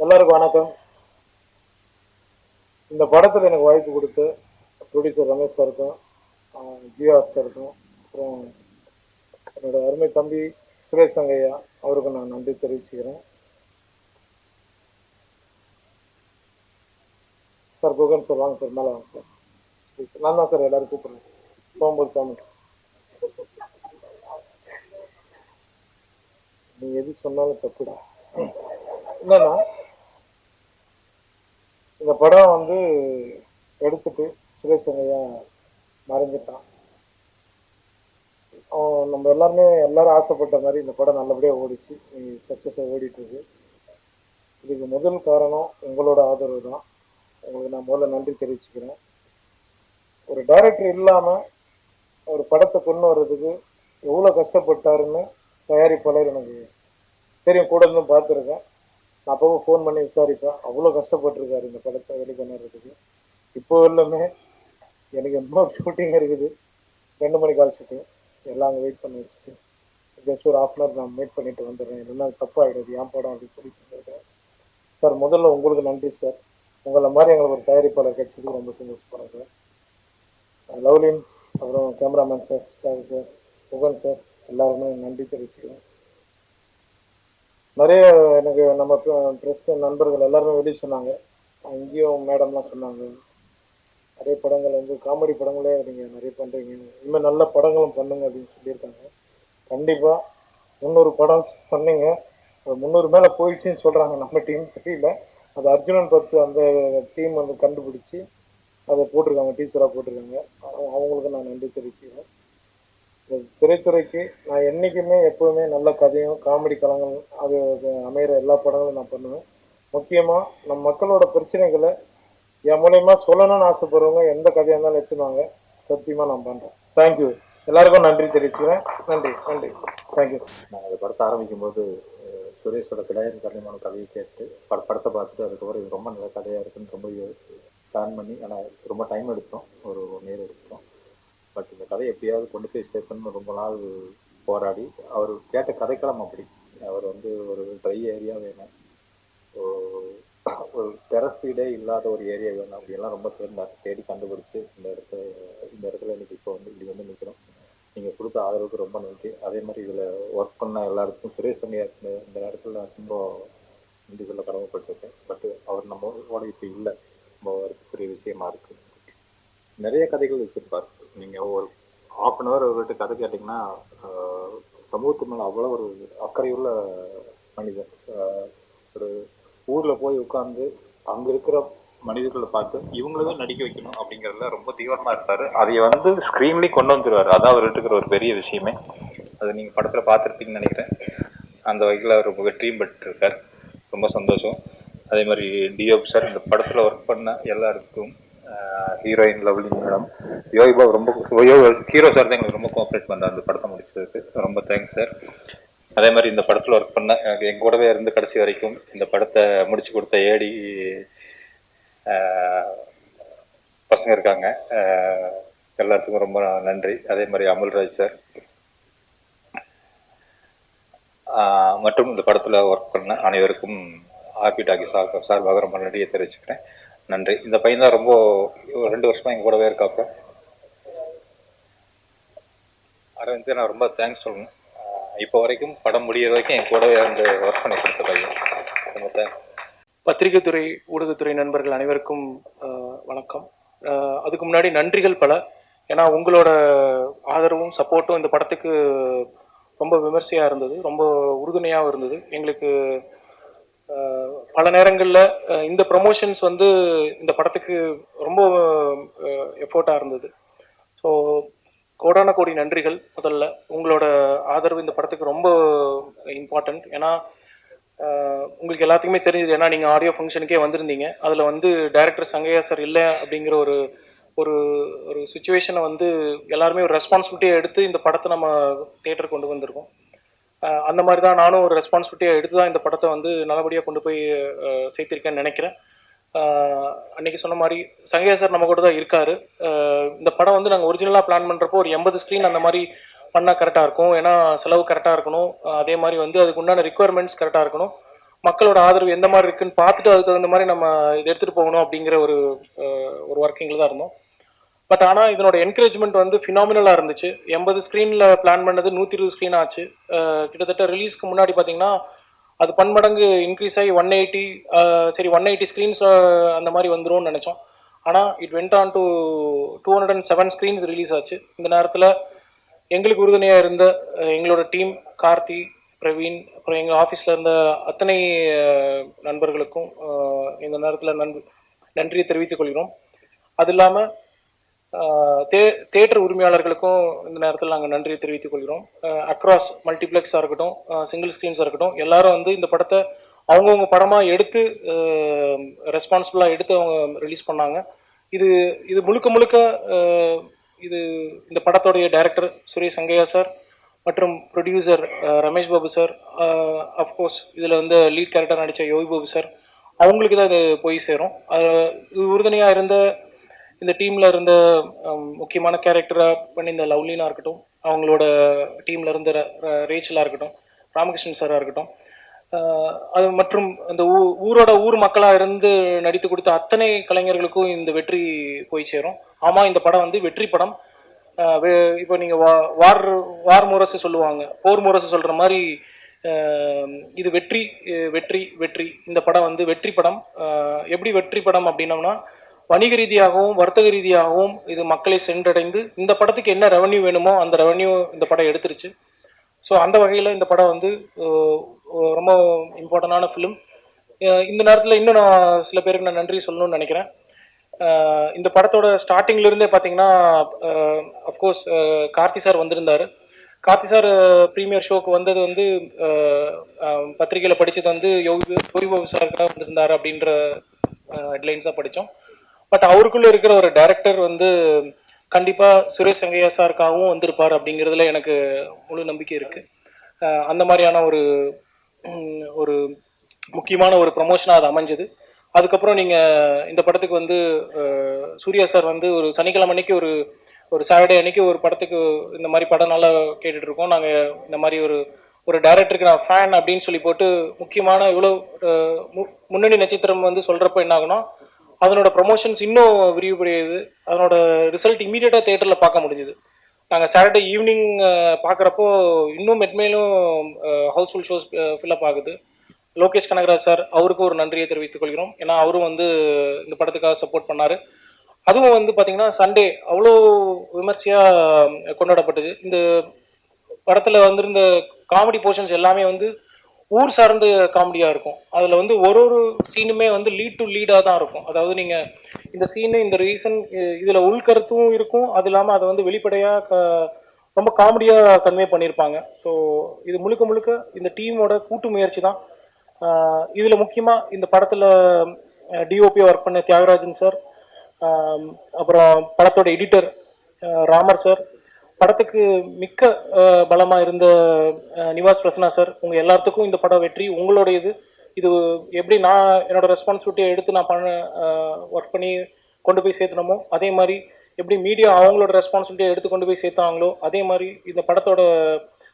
எல்லாருக்கும் வணக்கம். இந்த படத்தில் எனக்கு வாய்ப்பு கொடுத்து ப்ரொடியூசர் ரமேஷ் சாருக்கும் ஜியா சாருக்கும் அப்புறம் என்னோட அருமை தம்பி சுரேஷ் சங்கையா அவருக்கும் நான் நன்றி தெரிவிச்சுக்கிறேன். சார் குகன் சார் வாங்க சார், மேலே வாங்க சார். ப்ளீஸ், நான் தான் சார் எல்லாரும் கூப்பிட்றேன் போகும்போது காமெண்ட். நீ எது சொன்னாலும் தப்புடா. என்னன்னா, இந்த படம் வந்து எடுத்துட்டு சுரேஷ் சங்கையா மறைஞ்சிட்டான். நம்ம எல்லாரும் ஆசைப்பட்ட மாதிரி இந்த படம் நல்லபடியாக ஓடிச்சு, சக்ஸஸாக ஓடிட்டு இருக்கு. இதுக்கு முதல் காரணம் உங்களோட ஆதரவு தான். உங்களுக்கு நான் முதல்ல நன்றி தெரிவிச்சுக்கிறேன். ஒரு டைரக்டர் இல்லாமல் ஒரு படத்தை கொண்டு வர்றதுக்கு எவ்வளோ கஷ்டப்பட்டாருன்னு தயாரிப்பாளர் எனக்கு தெரியும், கூட இருந்து பார்த்துருக்கேன். நான் அப்போ ஃபோன் பண்ணி விசாரிப்பேன். அவ்வளோ கஷ்டப்பட்டுருக்காரு இந்த படத்தை வெளிக்கொண்டு வர்றதுக்கு. இப்போ எல்லாமே எனக்கு இன்னும் ஷூட்டிங் இருக்குது, 2 மணி கால் ஷூட்டிங். எல்லாம் அங்கே வெயிட் பண்ணி வச்சுட்டு ஜஸ்ட் ஒரு ½ hour நான் வெயிட் பண்ணிட்டு வந்துடுறேன், இல்லைன்னா தப்பாகிடுது என் படம் அப்படின்னு சொல்லிட்டு வந்துடுறேன். சார் முதல்ல உங்களுக்கு நன்றி சார். உங்களை மாதிரி எங்களுக்கு ஒரு தயாரிப்பாளர் கிடைச்சதுக்கு ரொம்ப சந்தோஷப்படுறேன் சார். லவ்லின், அப்புறம் கேமராமேன் சார், ஸ்டார் சார், புகன் சார், எல்லாருமே நன்றி தெரிவிச்சுக்கிறேன். நிறைய எனக்கு நம்ம ப்ரெஸ் நண்பர்கள் எல்லாருமே வெளியே சொன்னாங்க, இங்கேயும் மேடம்லாம் சொன்னாங்க, நிறைய படங்கள் வந்து காமெடி படங்களே நீங்கள் நிறைய பண்ணுறீங்க, இனிமேல் நல்ல படங்களும் பண்ணுங்க அப்படின்னு சொல்லியிருக்காங்க. கண்டிப்பாக 300 படம் பண்ணீங்க, 300 மேலே போயிடுச்சுன்னு சொல்கிறாங்க. நம்ம டீம் தெரியல, அது அர்ஜுனன் 10 அந்த டீம் வந்து கண்டுபிடிச்சி அதை போட்டிருக்காங்க, டீச்சராக போட்டிருக்காங்க. அவங்களுக்கு நான் நன்றி தெரிவிச்சுக்கிறேன். திரைத்துறைக்கு நான் என்றைக்குமே எப்போவுமே நல்ல கதையும் காமெடி கலங்கள் அது அமைகிற எல்லா படங்களும் நான் பண்ணுவேன். முக்கியமாக நம் மக்களோட பிரச்சனைகளை என் மூலயமா சொல்லணும்னு ஆசைப்படுறவங்க எந்த கதையாக இருந்தாலும் எடுத்துவாங்க, சத்தியமாக நான் பண்ணுறேன். தேங்க்யூ, எல்லாருக்கும் நன்றி தெரிவிச்சுக்கிறேன். நன்றி நன்றி, தேங்க்யூ. நான் அந்த படத்தை ஆரம்பிக்கும் போது சுரேஷோட கிடாயின் கல்யாணமான கதையை கேட்டு படத்தை பார்த்துட்டு அதுக்கப்புறம் இது ரொம்ப நல்ல கதையாக இருக்குன்னு ரொம்ப பிளான் பண்ணி, ஆனால் ரொம்ப டைம் எடுத்தோம், ஒரு 1 year எடுத்தோம். பட் இந்த கதையை எப்படியாவது கொண்டு போய் சேர்க்கணும்னு ரொம்ப நாள் போராடி, அவர் கேட்ட கதைக்களம் அப்படி. அவர் வந்து ஒரு ட்ரை ஏரியா வேணும், ஒரு டெரஸ் வீடே இல்லாத ஒரு ஏரியா வேணும் அப்படியெல்லாம் ரொம்ப தேடி கண்டுபிடிச்சு இந்த இடத்துல இன்னைக்கு இப்போ வந்து இப்படி வந்து நிற்கிறோம். நீங்கள் கொடுத்த ஆதரவுக்கு ரொம்ப நன்றி. அதே மாதிரி இதில் ஒர்க் பண்ண எல்லாருக்கும் சுரேஷ் சன்னியாஸ் இந்த நேரத்தில் நான் ரொம்ப நன்றி சொல்ல கடமைப்பட்டிருக்கேன். பட் அவர் நம்மளோட இப்போ இல்லை, ரொம்ப பெரிய விஷயமா இருக்குது. நிறைய கதைகள் வச்சுருப்பார். நீங்கள் ஒரு ½ an hour அவர்கிட்ட கதை கேட்டிங்கன்னா சமூகத்து மேலே அவ்வளோ ஒரு அக்கறையுள்ள மனிதன். ஒரு ஊரில் போய் உட்காந்து அங்கே இருக்கிற மனிதர்களை பார்த்து இவங்களதான் நடிக்க வைக்கணும் அப்படிங்கிறதுல ரொம்ப தீவிரமாக இருப்பார். அதை வந்து ஸ்க்ரீன்லேயும் கொண்டு வந்துடுவார். அதான் அவர்கிட்ட இருக்கிற ஒரு பெரிய விஷயமே. அதை நீங்கள் படத்தில் பார்த்துருப்பீங்கன்னு நினைக்கிறேன். அந்த வகையில் அவர் வெற்றியும் பெற்றிருக்கார், ரொம்ப சந்தோஷம். அதே மாதிரி டிஓபி சார், இந்த படத்தில் ஒர்க் பண்ண எல்லாருக்கும், ஹீரோயின் லவ்லின் மேடம், யோகிபா ரொம்ப ஹீரோ சார் தான் எங்களுக்கு ரொம்ப கோஆப்ரேட் பண்ணுறாரு அந்த படத்தை முடிச்சதுக்கு, ரொம்ப தேங்க்ஸ் சார். அதே மாதிரி இந்த படத்தில் ஒர்க் பண்ண எங்க கூடவே இருந்து கடைசி வரைக்கும் இந்த படத்தை முடிச்சு கொடுத்த ஏடி பசங்க இருக்காங்க, எல்லாத்துக்கும் ரொம்ப நன்றி. அதே மாதிரி அமுல்ராஜ் சார் மற்றும் இந்த படத்தில் ஒர்க் பண்ண அனைவருக்கும் ஆர்பி டாக்கி சார்பாக ரொம்ப நன்றியை தெரிவிச்சுக்கிறேன். நன்றி. இந்த பையன் தான் ரொம்ப 2 வருஷமா எங்க கூடவே இருக்காப்ப. அரவிந்த், நான் ரொம்ப தேங்க்ஸ் சொல்லணும். இப்போ வரைக்கும் படம் முடிகிற வரைக்கும் என் கூடவே வந்து ஒர்க் பண்ணி கொடுத்த பையன், ரொம்ப தேங்க்ஸ். பத்திரிகை துறை, ஊடகத்துறை நண்பர்கள் அனைவருக்கும் வணக்கம். அதுக்கு முன்னாடி நன்றிகள் பல. ஏன்னா உங்களோட ஆதரவும் சப்போர்ட்டும் இந்த படத்துக்கு ரொம்ப விமர்சையாக இருந்தது, ரொம்ப உறுதுணையாகவும் இருந்தது. எங்களுக்கு பல நேரங்களில் இந்த ப்ரமோஷன்ஸ் வந்து இந்த படத்துக்கு ரொம்ப எஃபோர்ட்டாக இருந்தது. ஸோ கோடான கோடி நன்றிகள். முதல்ல உங்களோட ஆதரவு இந்த படத்துக்கு ரொம்ப இம்பார்ட்டண்ட். ஏன்னா உங்களுக்கு எல்லாத்துக்குமே தெரிஞ்சது, ஏன்னா நீங்கள் ஆடியோ ஃபங்க்ஷனுக்கே வந்திருந்தீங்க. அதில் வந்து டைரக்டர் சங்கையா சார் இல்லை அப்படிங்கிற ஒரு ஒரு ஒரு சுச்சுவேஷனை வந்து எல்லாருமே ஒரு ரெஸ்பான்சிபிலிட்டியை எடுத்து இந்த படத்தை நம்ம தியேட்டர் கொண்டு வந்திருக்கோம். அந்த மாதிரி தான் நானும் ஒரு ரெஸ்பான்சிபிலிட்டியை எடுத்து தான் இந்த படத்தை வந்து நல்லபடியாக கொண்டு போய் சேர்த்திருக்கேன்னு நினைக்கிறேன். அன்றைக்கி சொன்ன மாதிரி சங்கையா சார் நம்ம கூட தான் இருக்கார். இந்த படம் வந்து நாங்கள் ஒரிஜினலாக பிளான் பண்ணுறப்போ ஒரு 80 ஸ்க்ரீன் அந்த மாதிரி பண்ணால் கரெக்டாக இருக்கும். ஏன்னா செலவு கரெக்டாக இருக்கணும், அதே மாதிரி வந்து அதுக்கு உண்டான ரிக்குவயர்மெண்ட்ஸ் கரெக்டாக இருக்கணும். மக்களோட ஆதரவு எந்த மாதிரி இருக்குன்னு பார்த்துட்டு அதுக்கு தகுந்த மாதிரி நம்ம இதை எடுத்துகிட்டு போகணும் அப்படிங்கிற ஒரு ஒர்க்கிங்கில் தான் இருந்தோம். பட் ஆனால் இதனோட என்கரேஜ்மெண்ட் வந்து ஃபினாமினலாக இருந்துச்சு. 80 ஸ்க்ரீனில் பிளான் பண்ணது 120 ஸ்க்ரீன் ஆச்சு. கிட்டத்தட்ட ரிலீஸ்க்கு முன்னாடி பார்த்தீங்கன்னா அது பன்மடங்கு இன்க்ரீஸ் ஆகி 180, சரி 180 ஸ்க்ரீன்ஸ் அந்த மாதிரி வந்துரும்னு நினச்சோம். ஆனால் it went on to 207 screens release ஆச்சு. இந்த நேரத்தில் எங்களுக்கு உறுதுணையாக இருந்த எங்களோட டீம் கார்த்தி, பிரவீன், அப்புறம் எங்கள் ஆஃபீஸில் இருந்த அத்தனை நண்பர்களுக்கும் இந்த நேரத்தில் நன்றியை தெரிவித்துக் கொள்கிறோம். அது இல்லாமல் தியேட்டர் உரிமையாளர்களுக்கும் இந்த நேரத்தில் நாங்கள் நன்றியை தெரிவித்துக் கொள்கிறோம். அக்ராஸ் மல்டிப்ளெக்ஸாக இருக்கட்டும், சிங்கிள் ஸ்க்ரீன்ஸாக இருக்கட்டும், எல்லாரும் வந்து இந்த படத்தை அவங்கவுங்க படமாக எடுத்து ரெஸ்பான்சிபிளாக எடுத்து அவங்க ரிலீஸ் பண்ணாங்க. இது இது முழுக்க முழுக்க இது இந்த படத்தோடைய டைரக்டர் சுரேஷ் சங்கையா சார் மற்றும் producer Ramesh Babu sir, of course இதில் வந்து லீட் கேரக்டர் நடித்த யோகி பாபு சார், அவங்களுக்கு தான் இது போய் சேரும். இது உறுதுணையாக இருந்த இந்த டீமில் இருந்த முக்கியமான கேரக்டராக பண்ணியிருந்த லவ்லினா இருக்கட்டும், அவங்களோட டீமில் இருந்த ரேச்சலாக இருக்கட்டும், ராமகிருஷ்ணன் சாராக இருக்கட்டும், அது மற்றும் அந்த ஊர் மக்களாக இருந்து நடித்து கொடுத்த அத்தனை கலைஞர்களுக்கும் இந்த வெற்றி போய் சேரும். ஆமாம், இந்த படம் வந்து வெற்றி படம். இப்போ நீங்கள் வார் முரசு சொல்லுவாங்க, போர் முரசு சொல்கிற மாதிரி இது வெற்றி வெற்றி வெற்றி. இந்த படம் வந்து வெற்றி படம். எப்படி வெற்றி படம் அப்படின்னோம்னா, வணிக ரீதியாகவும் வர்த்தக ரீதியாகவும் இது மக்களை சென்றடைந்து இந்த படத்துக்கு என்ன ரெவன்யூ வேணுமோ அந்த ரெவன்யூ இந்த படம் எடுத்துருச்சு. ஸோ அந்த வகையில் இந்த படம் வந்து ரொம்ப இம்பார்ட்டண்டான ஃபிலிம். இந்த நேரத்தில் இன்னும் நான் சில பேருக்கு நான் நன்றி சொல்லணும்னு நினைக்கிறேன். இந்த படத்தோட ஸ்டார்டிங்லேருந்தே பார்த்தீங்கன்னா அஃப்கோர்ஸ் கார்த்தி சார் வந்திருந்தார். கார்த்தி சார் ப்ரீமியர் ஷோக்கு வந்தது வந்து பத்திரிகையில் படித்தது வந்து யோகி பாபு சாருக்காக வந்திருந்தார் அப்படின்ற ஹெட்லைன்ஸாக படித்தோம். பட் அவருக்குள்ளே இருக்கிற ஒரு டைரக்டர் வந்து கண்டிப்பாக சுரேஷ் சங்கையா சாருக்காகவும் வந்திருப்பார் அப்படிங்கிறதுல எனக்கு முழு நம்பிக்கை இருக்குது. அந்த மாதிரியான ஒரு முக்கியமான ஒரு ப்ரமோஷனாக அது அமைஞ்சது. அதுக்கப்புறம் நீங்கள் இந்த படத்துக்கு வந்து சூர்யா சார் வந்து ஒரு சனிக்கிழமை அன்னைக்கு ஒரு சாட்டர்டே அன்னைக்கு ஒரு படத்துக்கு இந்த மாதிரி படம் நல்லா கேட்டுட்ருக்கோம், நாங்கள் இந்த மாதிரி ஒரு டைரக்டருக்கு நான் ஃபேன் அப்படின்னு சொல்லி போட்டு முக்கியமான இவ்வளோ முன்னணி நட்சத்திரம் வந்து சொல்கிறப்ப என்ன ஆகுனா அதனோட ப்ரமோஷன்ஸ் இன்னும் விரிவுபடுது. அதனோட ரிசல்ட் இமீடியட்டாக தேட்டரில் பார்க்க முடிஞ்சுது. நாங்கள் சாட்டர்டே ஈவினிங் பார்க்குறப்போ இன்னும் மெட்மேலும் ஹவுஸ்ஃபுல் ஷோஸ் ஃபில்லப் ஆகுது. லோகேஷ் கனகராஜ் சார், அவருக்கும் ஒரு நன்றியை தெரிவித்துக் கொள்கிறோம். ஏன்னா அவரும் வந்து இந்த படத்துக்காக சப்போர்ட் பண்ணார். அதுவும் வந்து பார்த்திங்கன்னா சண்டே அவ்வளோ விமர்சையாக கொண்டாடப்பட்டது. இந்த படத்தில் வந்திருந்த காமெடி போர்ஷன்ஸ் எல்லாமே வந்து ஊர் சார்ந்த காமெடியாக இருக்கும். அதில் வந்து ஒரு சீனுமே வந்து லீட் டு லீடாக தான் இருக்கும். அதாவது நீங்கள் இந்த சீனு இந்த ரீசன் இதில் உள்கருத்தும் இருக்கும், அது இல்லாமல் அதை வந்து வெளிப்படையாக ரொம்ப காமெடியாக கன்வே பண்ணியிருப்பாங்க. ஸோ இது முழுக்க முழுக்க இந்த டீமோட கூட்டு முயற்சி தான். இதில் முக்கியமாக இந்த படத்தில் டிஓபியை ஒர்க் பண்ண தியாகராஜன் சார், அப்புறம் படத்தோட எடிட்டர் ராமர் சார், படத்துக்கு மிக்க பலமாக இருந்த நிவாஸ் பிரசன்னா சார், உங்கள் எல்லாத்துக்கும் இந்த படம் வெற்றி உங்களுடைய இது எப்படி நான் என்னோட ரெஸ்பான்சிபிலிட்டியை எடுத்து நான் ஒர்க் பண்ணி கொண்டு போய் சேர்த்தனமோ அதே மாதிரி எப்படி மீடியா அவங்களோட ரெஸ்பான்சிபிலிட்டியை எடுத்து கொண்டு போய் சேர்த்தாங்களோ அதே மாதிரி இந்த படத்தோட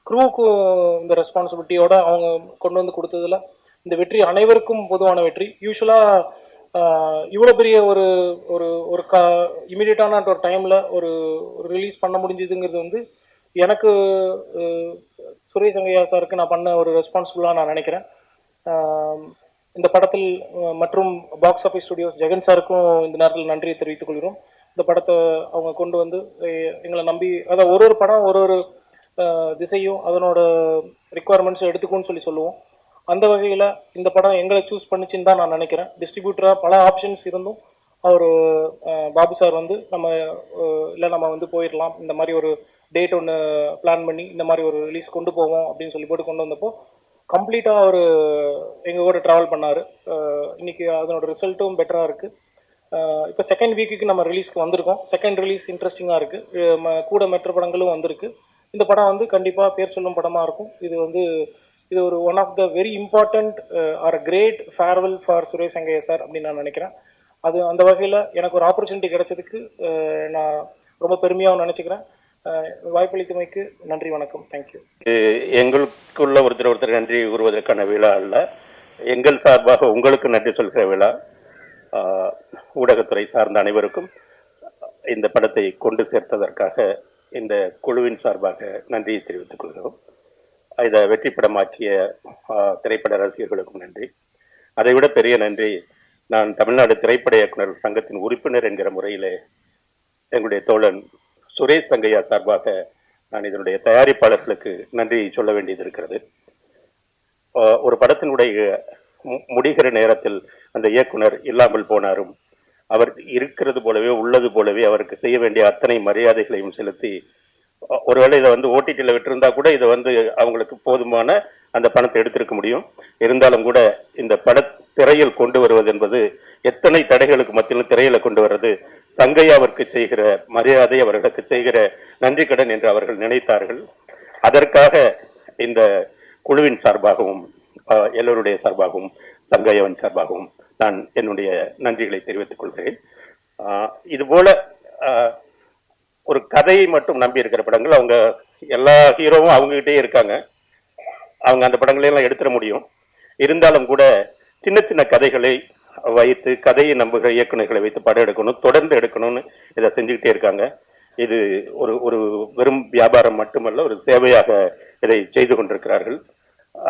க்ரூவுக்கும் இந்த ரெஸ்பான்சிபிலிட்டியோட அவங்க கொண்டு வந்து கொடுத்ததில் இந்த வெற்றி அனைவருக்கும் பொதுவான வெற்றி. யூஸ்வலாக இவ்வளோ பெரிய ஒரு இமீடியட்டான ஒரு டைமில் ஒரு ரிலீஸ் பண்ண முடிஞ்சதுங்கிறது வந்து எனக்கு சுரேஷ் சங்கையா சாருக்கு நான் பண்ண ஒரு ரெஸ்பான்சிபிளாக நான் நினைக்கிறேன். இந்த படத்தில் மற்றும் பாக்ஸ் ஆஃபீஸ் ஸ்டுடியோஸ் ஜெகன் சாருக்கும் இந்த நேரத்தில் நன்றியை தெரிவித்துக் கொள்கிறோம். இந்த படத்தை அவங்க கொண்டு வந்து எங்களை நம்பி அதாவது ஒரு படம் ஒரு திசையும் அதனோட ரிக்குவயர்மெண்ட்ஸும் எடுத்துக்கும்னு சொல்லுவோம். அந்த வகையில் இந்த படம் எங்களை சூஸ் பண்ணிச்சுன்னு தான் நான் நினைக்கிறேன். டிஸ்ட்ரிபியூட்டராக பல ஆப்ஷன்ஸ் இருந்தும் அவர் பாபு சார் வந்து நம்ம வந்து போயிடலாம், இந்த மாதிரி ஒரு டேட் ஒன்று பிளான் பண்ணி இந்த மாதிரி ஒரு ரிலீஸ் கொண்டு போவோம் அப்படின்னு சொல்லி போட்டு கொண்டு வந்தப்போ கம்ப்ளீட்டாக அவர் எங்கள் கூட ட்ராவல் பண்ணார். இன்றைக்கி அதனோட ரிசல்ட்டும் பெட்டராக இருக்குது. இப்போ செகண்ட் வீக்குக்கு நம்ம ரிலீஸ்க்கு வந்திருக்கோம். செகண்ட் ரிலீஸ் இன்ட்ரெஸ்டிங்காக இருக்குது. கூட மற்ற படங்களும் வந்திருக்கு. இந்த படம் வந்து கண்டிப்பாக பேர் சொல்லும் படமாக இருக்கும். இது ஒரு one of the very important or great farewell for Suresh Sangaiah sir அப்படின்னு நான் நினைக்கிறேன். அது அந்த வகையில் எனக்கு ஒரு ஆப்பர்ச்சுனிட்டி கிடைச்சதுக்கு நான் ரொம்ப பெருமையாக நினச்சிக்கிறேன். வாய்ப்பளித்தமைக்கு நன்றி, வணக்கம், தேங்க்யூ. எங்களுக்குள்ள ஒருத்தர் நன்றி கூறுவதற்கான விழா அல்ல. எங்கள் சார்பாக உங்களுக்கு நன்றி சொல்கிற விழா. ஊடகத்துறை சார்ந்த அனைவருக்கும் இந்த படத்தை கொண்டு சேர்த்ததற்காக இந்த குழுவின் சார்பாக நன்றியை தெரிவித்துக் கொள்கிறோம். இதை வெற்றி படமாக்கிய திரைப்பட ரசிகர்களுக்கும் நன்றி. அதைவிட பெரிய நன்றி நான் தமிழ்நாடு திரைப்பட இயக்குனர் சங்கத்தின் உறுப்பினர் என்கிற முறையில் எங்களுடைய தோழன் சுரேஷ் சங்கையா சார்பாக நான் இதனுடைய தயாரிப்பாளர்களுக்கு நன்றி சொல்ல வேண்டியது இருக்கிறது. ஒரு படத்தினுடைய முடிகிற நேரத்தில் அந்த இயக்குனர் இல்லாமல் போனாரும் அவர் இருக்கிறது போலவே உள்ளது போலவே அவருக்கு செய்ய வேண்டிய அத்தனை மரியாதைகளையும் செலுத்தி, ஒருவேளை இதை வந்து ஓடிடியில் விட்டிருந்தா கூட இதை வந்து அவங்களுக்கு போதுமான அந்த பணத்தை எடுத்திருக்க முடியும். இருந்தாலும் கூட இந்த பட திரையில் கொண்டு வருவது என்பது எத்தனை தடைகளுக்கு மத்தியில் திரையில கொண்டு வர்றது சங்கையாவிற்கு செய்கிற மரியாதை, அவர்களுக்கு செய்கிற நன்றி கடன் என்று அவர்கள் நினைத்தார்கள். அதற்காக இந்த குழுவின் சார்பாகவும் எல்லோருடைய சார்பாகவும் சங்கையாவின் சார்பாகவும் நான் என்னுடைய நன்றிகளை தெரிவித்துக் கொள்கிறேன். இதுபோல ஒரு கதையை மட்டும் நம்பி இருக்கிற படங்கள், அவங்க எல்லா ஹீரோவும் அவங்ககிட்டே இருக்காங்க, அவங்க அந்த படங்களையெல்லாம் எடுத்துட முடியும். இருந்தாலும் கூட சின்ன சின்ன கதைகளை வைத்து கதையை நம்புகிற இயக்குநர்களை வைத்து படம் எடுக்கணும், தொடர்ந்து எடுக்கணும்னு இதை செஞ்சுக்கிட்டே இருக்காங்க. இது ஒரு ஒரு வெறும் வியாபாரம் மட்டுமல்ல, ஒரு சேவையாக இதை செய்து கொண்டிருக்கிறார்கள்.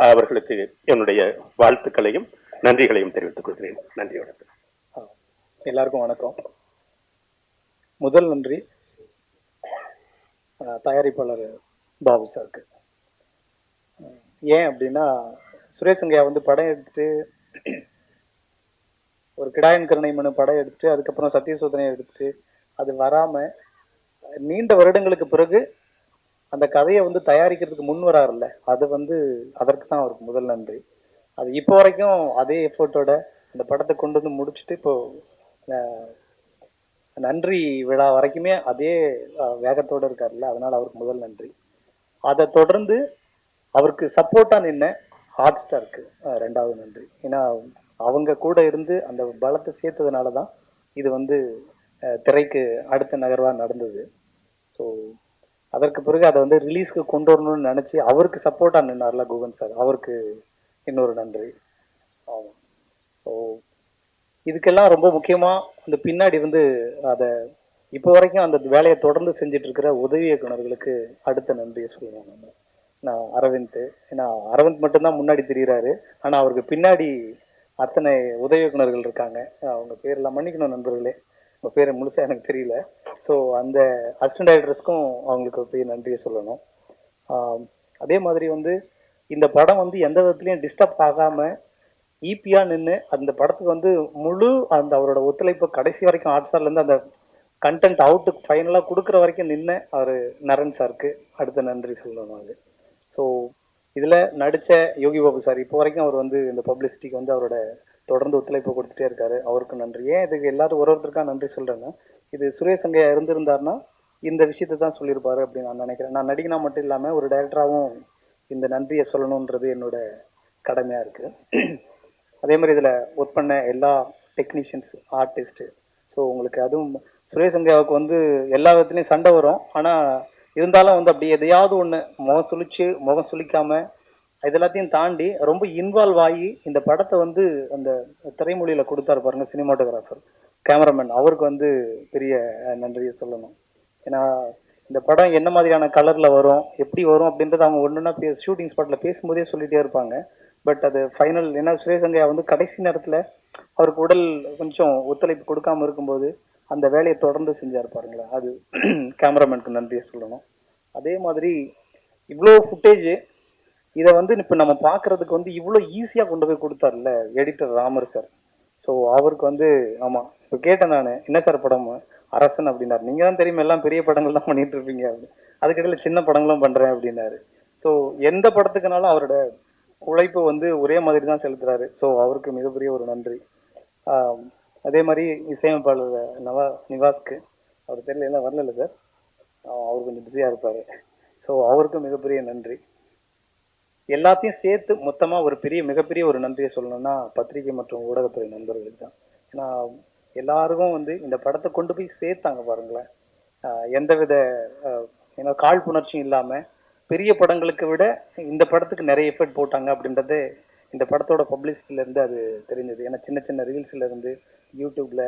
அவர்களுக்கு என்னுடைய வாழ்த்துக்களையும் நன்றிகளையும் தெரிவித்துக் கொள்கிறேன். நன்றி, வணக்கம். எல்லாருக்கும் வணக்கம். முதல் நன்றி தயாரிப்பாளர் பாபு சாருக்கு. ஏன் அப்படின்னா, சுரேஷ் சங்கையா வந்து படம் எடுத்துட்டு ஒரு கிடாயன் கருணை மனு படம் எடுத்துட்டு அதுக்கப்புறம் சத்தியசோதனையை எடுத்துட்டு அது வராமல் நீண்ட வருடங்களுக்கு பிறகு அந்த கதையை வந்து தயாரிக்கிறதுக்கு முன் வராருல்ல, அது வந்து அதற்கு தான் அவருக்கு முதல் நன்றி. அது இப்போ வரைக்கும் அதே எஃபர்ட்டோட அந்த படத்தை கொண்டு வந்து முடிச்சுட்டு இப்போ நன்றி விழா வரைக்குமே அதே வேகத்தோடு இருக்காருல்ல, அதனால் அவருக்கு முதல் நன்றி. அதை தொடர்ந்து அவருக்கு சப்போர்ட்டாக நின்ன ஹாட் ஸ்டாருக்கு ரெண்டாவது நன்றி. ஏன்னா அவங்க கூட இருந்து அந்த பலத்தை சேர்த்ததுனால தான் இது வந்து திரைக்கு அடுத்த நகர்வாக நடந்தது. ஸோ அதற்கு பிறகு அதை வந்து ரிலீஸ்க்கு கொண்டு வரணும்னு நினச்சி அவருக்கு சப்போர்ட்டாக நின்னார்ல குகன் சார், அவருக்கு இன்னொரு நன்றி. ஆமாம். ஸோ இதுக்கெல்லாம் ரொம்ப முக்கியமாக அந்த பின்னாடி வந்து அதை இப்போ வரைக்கும் அந்த வேலையை தொடர்ந்து செஞ்சுட்டு இருக்கிற உதவி இயக்குநர்களுக்கு அடுத்த நன்றியை சொல்லுவாங்க. நான் அரவிந்த், ஏன்னா அரவிந்த் மட்டும்தான் முன்னாடி தெரிகிறாரு, ஆனால் அவருக்கு பின்னாடி அத்தனை உதவி இயக்குநர்கள் இருக்காங்க. அவங்க பேரெல்லாம் மன்னிக்கணும் நண்பர்களே, உங்கள் பேரை முழுசாக எனக்கு தெரியல. ஸோ அந்த அசிஸ்டன்ட் டைரக்டர்ஸ்க்கும் அவங்களுக்கு பெரிய நன்றியை சொல்லணும். அதே மாதிரி வந்து இந்த படம் வந்து எந்த விதத்துலையும் டிஸ்டர்ப் ஆகாமல் ஈப்பியாக நின்று அந்த படத்துக்கு வந்து முழு அந்த அவரோட ஒத்துழைப்பு கடைசி வரைக்கும் ஆர்ட்ஸார்லேருந்து அந்த கண்டென்ட் அவுட்டுக்கு ஃபைனலாக கொடுக்குற வரைக்கும் நின்று அவர் நரன் சாருக்கு அடுத்த நன்றி சொல்லணும். அது ஸோ இதில் நடித்த யோகி பாபு சார் இப்போ வரைக்கும் அவர் வந்து இந்த பப்ளிசிட்டிக்கு வந்து அவரோட தொடர்ந்து ஒத்துழைப்பு கொடுத்துட்டே இருக்காரு, அவருக்கு நன்றி. ஏன் இதுக்கு எல்லாரும் ஒருத்தருக்காக நன்றி சொல்கிறேன்னா, இது சுரேஷ் சங்கையா இருந்திருந்தாருன்னா இந்த விஷயத்தை தான் சொல்லியிருப்பாரு அப்படின்னு நான் நினைக்கிறேன். நான் நடிகனா மட்டும் இல்லாமல் ஒரு டைரக்டராகவும் இந்த நன்றியை சொல்லணுன்றது என்னோட கடமையாக இருக்குது. அதே மாதிரி இதில் ஒர்க் பண்ண எல்லா டெக்னீஷியன்ஸ், ஆர்டிஸ்ட்டு, ஸோ உங்களுக்கு அதுவும் சுரேஷ் சங்கையாவுக்கு வந்து எல்லா விதத்துலேயும் சண்டை வரும், ஆனால் இருந்தாலும் வந்து அப்படி எதையாவது ஒன்று முகம் சுளிக்காமல் இதெல்லாத்தையும் தாண்டி ரொம்ப இன்வால்வ் ஆகி இந்த படத்தை வந்து அந்த திரைமொழியில் கொடுத்தாரு பாருங்க சினிமாட்டோகிராஃபர், கேமராமேன், அவருக்கு வந்து பெரிய நன்றியை சொல்லணும். ஏன்னா இந்த படம் என்ன மாதிரியான கலரில் வரும், எப்படி வரும் அப்படின்றத அவங்க ஒன்றுன்னா ஷூட்டிங் ஸ்பாட்டில் பேசும்போதே சொல்லிகிட்டே இருப்பாங்க. பட் அது ஃபைனல், ஏன்னா சுரேஷ் சங்கையா வந்து கடைசி நேரத்தில் அவருக்கு உடல் கொஞ்சம் ஒத்துழைப்பு கொடுக்காமல் இருக்கும்போது அந்த வேலையை தொடர்ந்து செஞ்சார் பாருங்களா, அது கேமராமேனுக்கு நன்றியை சொல்லணும். அதே மாதிரி இவ்வளோ ஃபுட்டேஜ் இதை வந்து இப்போ நம்ம பார்க்குறதுக்கு வந்து இவ்வளோ ஈஸியாக கொண்டு போய் கொடுத்தார்ல எடிட்டர் ராமர் சார். ஸோ அவருக்கு வந்து ஆமாம், இப்போ கேட்டேன் நான், என்ன சார் படம் அரசன் அப்படின்னாரு. நீங்கள் தான் தெரியுமா எல்லாம் பெரிய படங்கள் தான் பண்ணிகிட்டு இருப்பீங்க அப்படின்னு, அதுக்கிடையில் சின்ன படங்களும் பண்ணுறேன் அப்படின்னாரு. ஸோ எந்த படத்துக்குனாலும் அவரோட உழைப்பு வந்து ஒரே மாதிரி தான் செலுத்துறாரு. ஸோ அவருக்கு மிகப்பெரிய ஒரு நன்றி. அதே மாதிரி இசையமைப்பாளர் நிவாஸ்க்கு, அவர் தெரியல எல்லாம் வரல சார், அவர் கொஞ்சம் பிஸியாக இருப்பார். ஸோ அவருக்கும் மிகப்பெரிய நன்றி. எல்லாத்தையும் சேர்த்து மொத்தமாக ஒரு மிகப்பெரிய ஒரு நன்றியை சொல்லணும்னா பத்திரிகை மற்றும் ஊடகத்துறை நண்பர்களுக்கு தான். ஏன்னா எல்லாருக்கும் வந்து இந்த படத்தை கொண்டு போய் சேர்த்தாங்க பாருங்களேன், எந்தவித ஏன்னா காழ்ப்புணர்ச்சியும் இல்லாமல் பெரிய படங்களுக்கு விட இந்த படத்துக்கு நிறைய எஃபர்ட் போட்டாங்க அப்படின்றது இந்த படத்தோட பப்ளிசிட்டிலேருந்து அது தெரிஞ்சது. ஏன்னா சின்ன சின்ன ரீல்ஸ்லேருந்து யூடியூப்பில்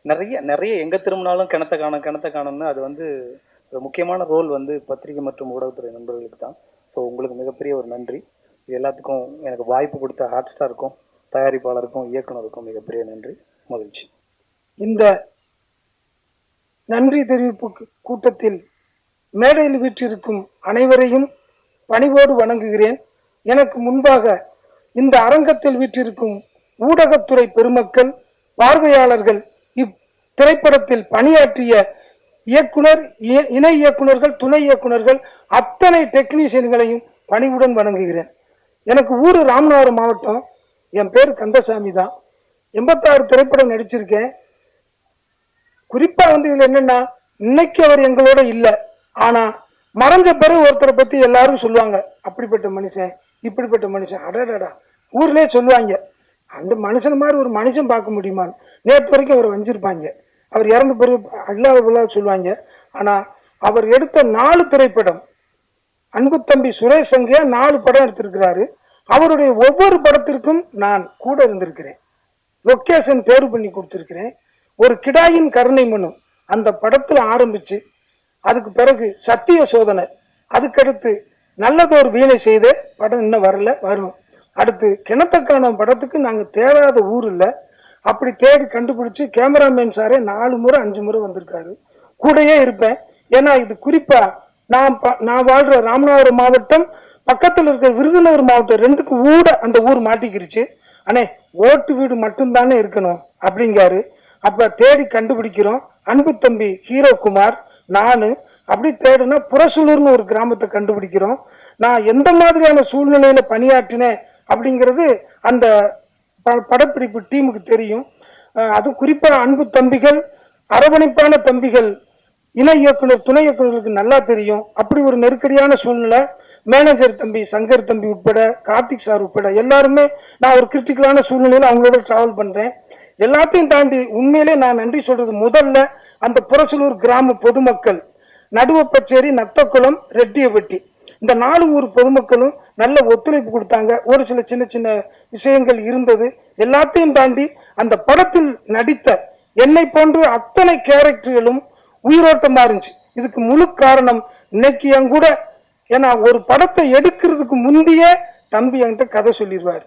நிறைய நிறைய எங்கே திரும்பினாலும் கிணத்த காணும்னு அது வந்து ஒரு முக்கியமான ரோல் வந்து பத்திரிகை மற்றும் ஊடகத்துறை நண்பர்களுக்கு தான். ஸோ உங்களுக்கு மிகப்பெரிய ஒரு நன்றி. இது எல்லாத்துக்கும் எனக்கு வாய்ப்பு கொடுத்த ஹாட் ஸ்டாருக்கும் தயாரிப்பாளருக்கும் இயக்குனருக்கும் மிகப்பெரிய நன்றி, மகிழ்ச்சி. இந்த நன்றி தெரிவிப்பு கூட்டத்தில் மேடையில் வீற்றிருக்கும் அனைவரையும் பணிவோடு வணங்குகிறேன். எனக்கு முன்பாக இந்த அரங்கத்தில் வீற்றிருக்கும் ஊடகத்துறை பெருமக்கள், பார்வையாளர்கள், இத்திரைப்படத்தில் பணியாற்றிய இயக்குனர், இணை இயக்குனர்கள், துணை இயக்குனர்கள், அத்தனை டெக்னீஷியன்களையும் பணிவுடன் வணங்குகிறேன். எனக்கு ஊர் ராமநாதபுரம் மாவட்டம். என் பேர் கந்தசாமி தான். 86 திரைப்படம் நடிச்சிருக்கேன். குறிப்பா வந்து இதுல என்னன்னா, இன்னைக்கு அவர் எங்களோட இல்லை, ஆனா மறைஞ்ச பிறகு ஒருத்தரை பத்தி எல்லாரும் சொல்லுவாங்க, அப்படிப்பட்ட மனுஷன், இப்படிப்பட்ட மனுஷன், அடடா ஊர்லயே சொல்லுவாங்க. அந்த மனுஷன் மாதிரி ஒரு மனுஷன் பார்க்க முடியுமான்னு. நேற்று வரைக்கும் அவர் வஞ்சிருப்பாங்க. அவர் இறந்த பிறகு அல்லாத சொல்லுவாங்க. ஆனா அவர் எடுத்த 4 திரைப்படம், அன்பு தம்பி சுரேஷ் சங்கையா 4 படம் எடுத்திருக்கிறாரு. அவருடைய ஒவ்வொரு படத்திற்கும் நான் கூட இருந்திருக்கிறேன். லொக்கேஷன் தேர்வு பண்ணி கொடுத்திருக்கிறேன். ஒரு கிடாயின் கருணை மனு அந்த படத்துல ஆரம்பிச்சு, அதுக்கு பிறகு சத்திய சோதனை, அதுக்கடுத்து நல்லதொரு வீணை செய்த படம் இன்னும் வரல, வரும். அடுத்து கிணத்தக்கான படத்துக்கு நாங்கள் தேடாத ஊர் இல்லை, அப்படி தேடி கண்டுபிடிச்சு கேமராமேன் சாரே 4 முறை 5 முறை வந்திருக்காரு. கூடயே இருப்பேன். ஏன்னா இது குறிப்பா நான் வாழ்ற ராமநாதபுரம் மாவட்டம் பக்கத்தில் இருக்கிற விருதுநகர் மாவட்டம் 2க்கும் ஊட அந்த ஊர் மாட்டிக்கிருச்சு. அண்ணே ஓட்டு வீடு மட்டும்தானே இருக்கணும் அப்படிங்காரு. அப்ப தேடி கண்டுபிடிக்கிறோம். அன்பு தம்பி ஹீரோ குமார், நானு அப்படி தேடுனா புறசூலூர்னு ஒரு கிராமத்தை கண்டுபிடிக்கிறோம். நான் எந்த மாதிரியான சூழ்நிலையில பணியாற்றினேன் அப்படிங்கிறது அந்த படப்பிடிப்பு டீமுக்கு தெரியும். அது குறிப்பா அன்பு தம்பிகள், அரவணைப்பான தம்பிகள், இணை இயக்குனர், துணை இயக்குநர்களுக்கு நல்லா தெரியும். அப்படி ஒரு நெருக்கடியான சூழ்நிலை. மேனேஜர் தம்பி சங்கர் தம்பி உட்பட, கார்த்திக் சார் உட்பட எல்லாருமே நான் ஒரு கிரிட்டிக்கலான சூழ்நிலையில அவங்களோட டிராவல் பண்றேன். எல்லாத்தையும் தாண்டி உண்மையிலே நான் நன்றி சொல்றது முதல்ல அந்த புறசலூர் கிராம பொதுமக்கள், நடுவப்பச்சேரி, நத்தக்குளம், ரெட்டியப்பட்டி, இந்த 4 ஊர் பொதுமக்களும் நல்ல ஒத்துழைப்பு கொடுத்தாங்க. ஒரு சில சின்ன சின்ன விஷயங்கள் இருந்தது. எல்லாத்தையும் தாண்டி அந்த படத்தில் நடித்த என்னை போன்று அத்தனை கேரக்டர்களும் உயிரோட்டமா இருந்துச்சு. இதுக்கு முழு காரணம் இன்னைக்கு என் கூட, ஏன்னா ஒரு படத்தை எடுக்கிறதுக்கு முந்தைய தம்பி என்கிட்ட கதை சொல்லிடுவார்.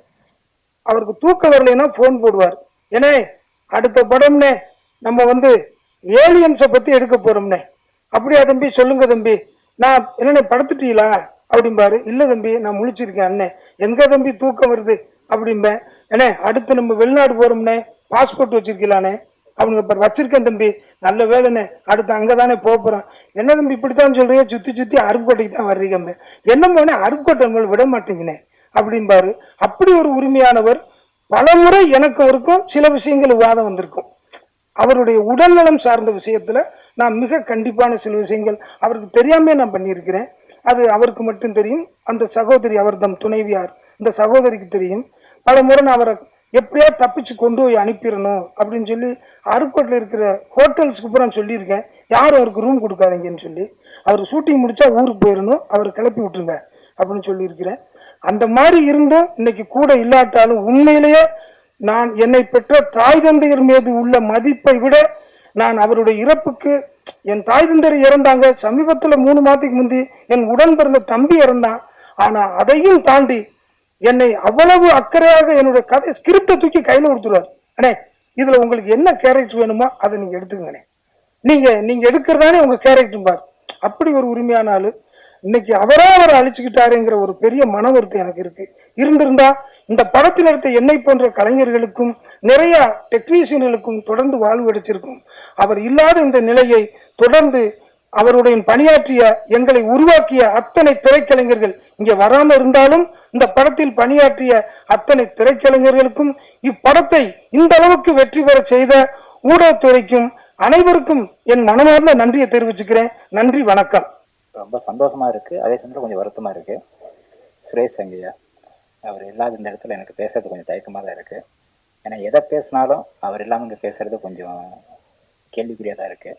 அவருக்கு தூக்கம் வரலைன்னா போன் போடுவார், ஏனே அடுத்த படம்னே நம்ம வந்து ஏலியன்ஸை பத்தி எடுக்க போறோம்னே. அப்படியா தம்பி, சொல்லுங்க தம்பி. நான் என்னென்ன படுத்துட்டீங்களா அப்படிம்பாரு. இல்ல தம்பி நான் முழிச்சிருக்கேன் அண்ணே. எங்க தம்பி தூக்கம் வருது அப்படிம்பேன். ஏனே அடுத்து நம்ம வெளிநாடு போறோம்னே, பாஸ்போர்ட் வச்சிருக்கலானே அவங்க வச்சிருக்கேன் தம்பி. நல்ல வேலைண்ணே, அடுத்து அங்கதானே போறோம். என்ன தம்பி இப்படித்தான் சொல்றீங்க, சுத்தி சுத்தி அருப்புக்கோட்டைக்கு தான் வர்றீங்க. என்ன போனே அருப்புக்கோட்டை நம்மளை விட மாட்டேங்கினே அப்படிம்பாரு. அப்படி ஒரு உரிமையானவர். பல முறை எனக்கு அவருக்கும் சில விஷயங்கள் விவாதம் வந்திருக்கும். அவருடைய உடல்நலம் சார்ந்த விஷயத்துல நான் மிக கண்டிப்பான சில விஷயங்கள் அவருக்கு தெரியாம நான் பண்ணியிருக்கிறேன். அது அவருக்கு மட்டும் தெரியும். அந்த சகோதரி, அவர் தம் துணைவியார், இந்த சகோதரிக்கு தெரியும். பல முறை நான் அவரை எப்படியா தப்பிச்சு கொண்டு போய் அனுப்பிடணும் அப்படின்னு சொல்லி அருக்கோட்டில் இருக்கிற ஹோட்டல்ஸ்க்கு பூரா சொல்லியிருக்கேன், யாரும் அவருக்கு ரூம் கொடுக்காதீங்கன்னு சொல்லி. அவர் ஷூட்டிங் முடிச்சா ஊருக்கு போயிடணும், அவரை கிளப்பி விட்டுருங்க அப்படின்னு சொல்லியிருக்கிறேன். அந்த மாதிரி இருந்தும் இன்னைக்கு கூட இல்லாட்டாலும் உண்மையிலேயே நான் என்னை பெற்ற தாய் தந்தையர் மீது உள்ள மதிப்பை விட நான் அவருடைய இறப்புக்கு, என் தாய் தந்தையர் இறந்தாங்க சமீபத்தில் 3 மாதத்துக்கு முந்தி, என் உடன் பிறந்த தம்பி இறந்தான். ஆனா அதையும் தாண்டி என்னை அவ்வளவு அக்கறையாக என்னுடைய கதை ஸ்கிரிப்டை தூக்கி கையில கொடுத்துருவார். அண்ணே இதுல உங்களுக்கு என்ன கேரக்டர் வேணுமோ அதை நீங்க எடுத்துக்கங்கண்ணே, நீங்க எடுக்கிறதானே உங்க கேரக்டர் பார். அப்படி ஒரு உரிமையான ஆளு. இன்னைக்கு அவரை அழிச்சுக்கிட்டாருங்கிற ஒரு பெரிய மன வருத்தம் எனக்கு இருக்கு. இருந்திருந்தா இந்த படத்தில் எடுத்த என்னை போன்ற கலைஞர்களுக்கும் நிறைய டெக்னீஷியன்களுக்கும் தொடர்ந்து வாழ்வு அடைச்சிருக்கும். அவர் இல்லாத இந்த நிலையை தொடர்ந்து அவருடைய பணியாற்றிய, எங்களை உருவாக்கிய அத்தனை திரைக்கலைஞர்கள் இங்க வராம இருந்தாலும் இந்த படத்தில் பணியாற்றிய அத்தனை திரைக்கலைஞர்களுக்கும், இப்படத்தை இந்த அளவுக்கு வெற்றி பெற செய்த ஊடகத்துறைக்கும் அனைவருக்கும் என் மனமார்ந்த நன்றியை தெரிவிச்சுக்கிறேன். நன்றி, வணக்கம். ரொம்ப சந்தோஷமா இருக்கு, அதே சமயத்தில் கொஞ்சம் வருத்தமா இருக்கு. சுரேஷ் சங்கையா அவர் இல்லாத இந்த இடத்துல எனக்கு பேசுறது கொஞ்சம் தயக்கமாக தான் இருக்கு. ஏன்னா எதை பேசினாலும் அவர் இல்லாமல் இங்கே பேசுறது கொஞ்சம் கேள்விக்குறியாக தான் இருக்கு.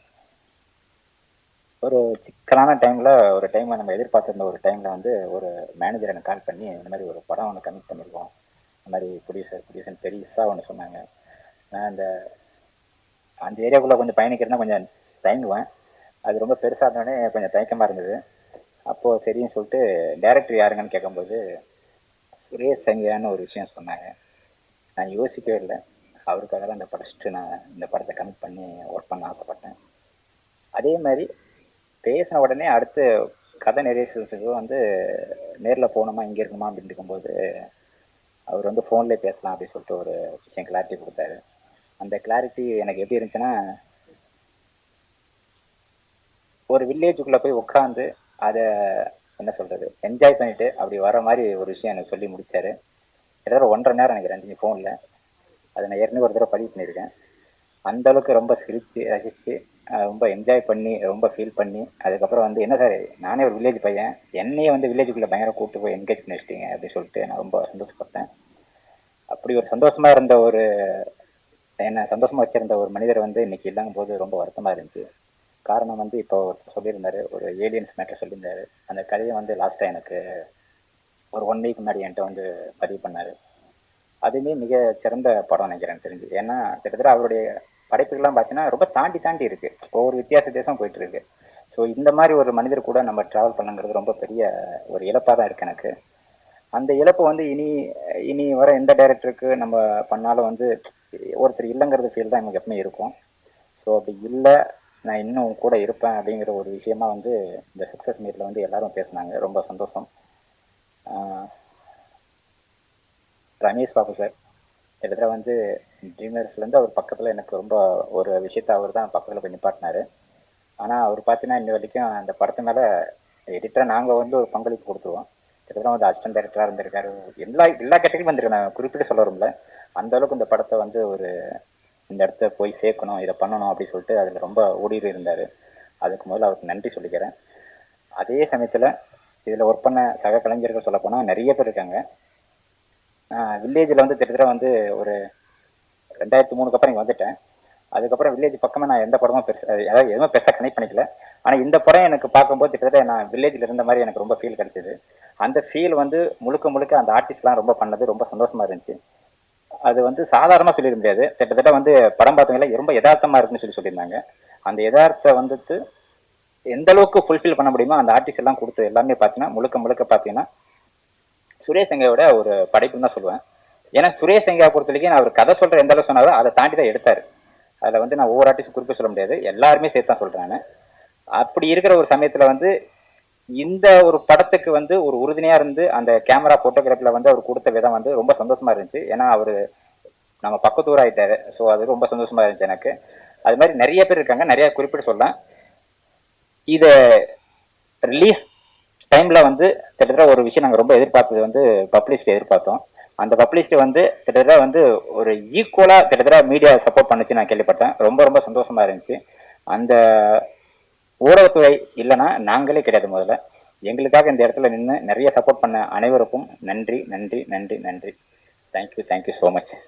ஒரு சிக்கலான டைம்ல, ஒரு டைம்ல நம்ம எதிர்பார்த்திருந்த ஒரு டைம்ல வந்து ஒரு மேனேஜர் எனக்கு கால் பண்ணி, இந்த மாதிரி ஒரு படம் ஒன்று கமிட் பண்ணியிருக்கோம், இந்த மாதிரி ப்ரொடியூசர் பெருசாக ஒன்று சொன்னாங்க. நான் அந்த ஏரியாவுக்குள்ளே கொஞ்சம் பயணிக்கிறதுனா கொஞ்சம் தயங்குவேன். அது ரொம்ப பெருசாக இருந்தோடனே கொஞ்சம் தயக்கமாக இருந்தது. அப்போது சரின்னு சொல்லிட்டு டைரக்டர் யாருங்கன்னு கேட்கும்போது சுரேஷ் சங்கியான்னு ஒரு விஷயம் சொன்னாங்க. நான் யோசிக்கவே இல்லை. அவருக்காக தான் நான் இந்த படத்தை கமிட் பண்ணி ஒர்க் பண்ண ஆசைப்பட்டேன். அதே மாதிரி பேசின உடனே அடுத்து கதை நெரேஷன்ஸுக்கு வந்து நேரில் போகணுமா இங்கே இருக்கணுமா அப்படின்னு இருக்கும்போது அவர் வந்து ஃபோன்லேயே பேசலாம் அப்படின்னு சொல்லிட்டு ஒரு விஷயம் கிளாரிட்டி கொடுத்தாரு. அந்த கிளாரிட்டி எனக்கு எப்படி இருந்துச்சுன்னா, ஒரு வில்லேஜுக்குள்ளே போய் உட்காந்து அதை என்ன சொல்கிறது என்ஜாய் பண்ணிவிட்டு அப்படி வர மாதிரி ஒரு விஷயம் எனக்கு சொல்லி முடித்தார். கிட்டத்தட்ட 1.5 நேரம் எனக்கு ரஞ்சினி ஃபோனில். அதை நான் ஏற்கனவே ஒரு தடவை பதிவு பண்ணியிருக்கேன். அந்தளவுக்கு ரொம்ப சிரித்து ரசித்து ரொம்ப என்ஜாய் பண்ணி ரொம்ப ஃபீல் பண்ணி அதுக்கப்புறம் வந்து என்ன சார் நானே ஒரு வில்லேஜ் பையன், என்னையே வந்து வில்லேஜுக்குள்ளே பயங்கர கூப்பிட்டு போய் என்கேஜ் பண்ணி வச்சிட்டீங்க அப்படின்னு சொல்லிட்டு நான் ரொம்ப சந்தோஷப்பட்டேன். அப்படி ஒரு சந்தோஷமாக இருந்த என்னை சந்தோஷமாக வச்சுருந்த ஒரு மனிதர் வந்து இன்றைக்கி இல்லங்கும் போது ரொம்ப வருத்தமாக இருந்துச்சு. காரணம் வந்து இப்போ சொல்லியிருந்தார், ஒரு ஏலியன்ஸ் மேட்டர் சொல்லியிருந்தார். அந்த கதையை வந்து லாஸ்ட்டாக எனக்கு ஒரு 1 வீக் முன்னாடி என்கிட்ட வந்து பதிவு பண்ணார். அதுவுமே மிக சிறந்த படம் நினைக்கிறேன் தெரிஞ்சு. ஏன்னா கிட்டத்தட்ட அவருடைய படைப்புகள்லாம் பார்த்தீங்கன்னா ரொம்ப தாண்டி இருக்குது. ஒவ்வொரு வித்தியாச தேசம் போயிட்டுருக்கு. ஸோ இந்த மாதிரி ஒரு மனிதர் கூட நம்ம ட்ராவல் பண்ணுங்கிறது ரொம்ப பெரிய ஒரு இழப்பாக தான் இருக்குது எனக்கு. அந்த இழப்பு வந்து இனி வர எந்த டைரக்டருக்கு நம்ம பண்ணாலும் வந்து ஒருத்தர் இல்லைங்கிறது ஃபீல் தான் நமக்கு எப்பவுமே இருக்கும். ஸோ அப்படி இல்லை நான் இன்னும் கூட இருப்பேன் அப்படிங்கிற ஒரு விஷயமா வந்து இந்த சக்ஸஸ் மீட்டில் வந்து எல்லாரும் பேசினாங்க. ரொம்ப சந்தோஷம். ரமேஷ் பாபு சார் கிட்டத்தட்ட வந்து ட்ரீமர்ஸ்லேருந்து அவர் பக்கத்தில் எனக்கு ரொம்ப ஒரு விஷயத்த அவர் தான் பக்கத்தில் போய் நிப்பாட்டினார். ஆனால் அவர் பார்த்தீங்கன்னா இன்ன வரைக்கும் அந்த படத்து மேலே எடிட்டராக நாங்கள் வந்து ஒரு பங்களிப்பு கொடுத்துருவோம். கிட்டத்தட்ட வந்து அசிஸ்டன்ட் டைரக்டராக இருந்திருக்காரு. எல்லா கேட்டகரியும் வந்திருக்கு. நான் குறிப்பிட்டு சொல்ல வரும்ல, அந்தளவுக்கு இந்த படத்தை வந்து இந்த இடத்த போய் சேர்க்கணும், இதை பண்ணணும் அப்படின்னு சொல்லிட்டு அதில் ரொம்ப ஊடுருவி இருந்தார். அதுக்கு முதல்ல அவருக்கு நன்றி சொல்லிக்கிறேன். அதே சமயத்தில் இதில் ஒர்க் பண்ண சக கலைஞர்கள் சொல்லப்போனால் நிறைய பேர் இருக்காங்க. வில்லேஜில் வந்து கிட்டத்தட்ட வந்து ஒரு 2003 அப்புறம் இங்கே வந்துட்டேன். அதுக்கப்புறம் வில்லேஜ் பக்கமே நான் எந்த படமும் எதுவுமே பெருசாக கனெக்ட் பண்ணிக்கல. ஆனால் இந்த படம் எனக்கு பார்க்கும்போது கிட்டத்தட்ட நான் வில்லேஜில் இருந்த மாதிரி எனக்கு ரொம்ப ஃபீல் கிடச்சிது. அந்த ஃபீல் வந்து முழுக்க அந்த ஆர்டிஸ்ட்லாம் ரொம்ப பண்ணது ரொம்ப சந்தோஷமாக இருந்துச்சு. அது வந்து சாதாரணமாக சொல்லிட முடியாது. கிட்டத்தட்ட வந்து படம் பார்த்தவங்கள ரொம்ப யதார்த்தமாக இருக்குன்னு சொல்லியிருந்தாங்க. அந்த யதார்த்த வந்துட்டு எந்த அளவுக்கு ஃபுல்ஃபில் பண்ண முடியுமோ அந்த ஆர்டிஸ்ட் எல்லாம் கொடுத்து எல்லாமே பார்த்தீங்கன்னா முழுக்க பார்த்தீங்கன்னா சுரேஷ் சங்கையோட ஒரு படைப்புன்னு தான் சொல்லுவேன். ஏன்னா சுரேஷ் சங்கா பொறுத்த வரைக்கும் நான் அவர் கதை சொல்கிற எந்த அளவுக்கு சொன்னாலும் அதை தாண்டி தான் எடுத்தார். அதில் வந்து நான் ஒவ்வொரு ஆர்டிஸ்ட் குறிப்பிட்டு சொல்ல முடியாது, எல்லாருமே சேர்த்து தான் சொல்கிறேன். அப்படி இருக்கிற ஒரு சமயத்தில் வந்து இந்த ஒரு படத்துக்கு வந்து ஒரு உறுதுணையாக இருந்து அந்த கேமரா ஃபோட்டோகிராஃபியில் வந்து அவர் கொடுத்த விதம் வந்து ரொம்ப சந்தோஷமாக இருந்துச்சு. ஏன்னா அவர் நம்ம பக்கத்தூர் ஆகிட்டார். ஸோ அது ரொம்ப சந்தோஷமாக இருந்துச்சு எனக்கு. அது மாதிரி நிறைய பேர் இருக்காங்க, நிறையா குறிப்பிட்டு சொல்லலாம். இதை ரிலீஸ் டைமில் வந்து கிட்டத்தட்ட ஒரு விஷயம் நாங்கள் ரொம்ப எதிர்பார்த்தது வந்து பப்ளிசிட்டி எதிர்பார்த்தோம். அந்த பப்ளிசிட்டி வந்து கிட்டத்தட்ட வந்து ஒரு ஈக்குவலாக கிட்டத்தட்ட மீடியா சப்போர்ட் பண்ணுச்சு நான் கேள்விப்பட்டேன். ரொம்ப சந்தோஷமாக இருந்துச்சு. அந்த ஊடகத்துறை இல்லைன்னா நாங்களே கிடையாது. முதல்ல எங்களுக்காக இந்த இடத்துல நின்று நிறைய சப்போர்ட் பண்ண அனைவருக்கும் நன்றி. Thank you so much.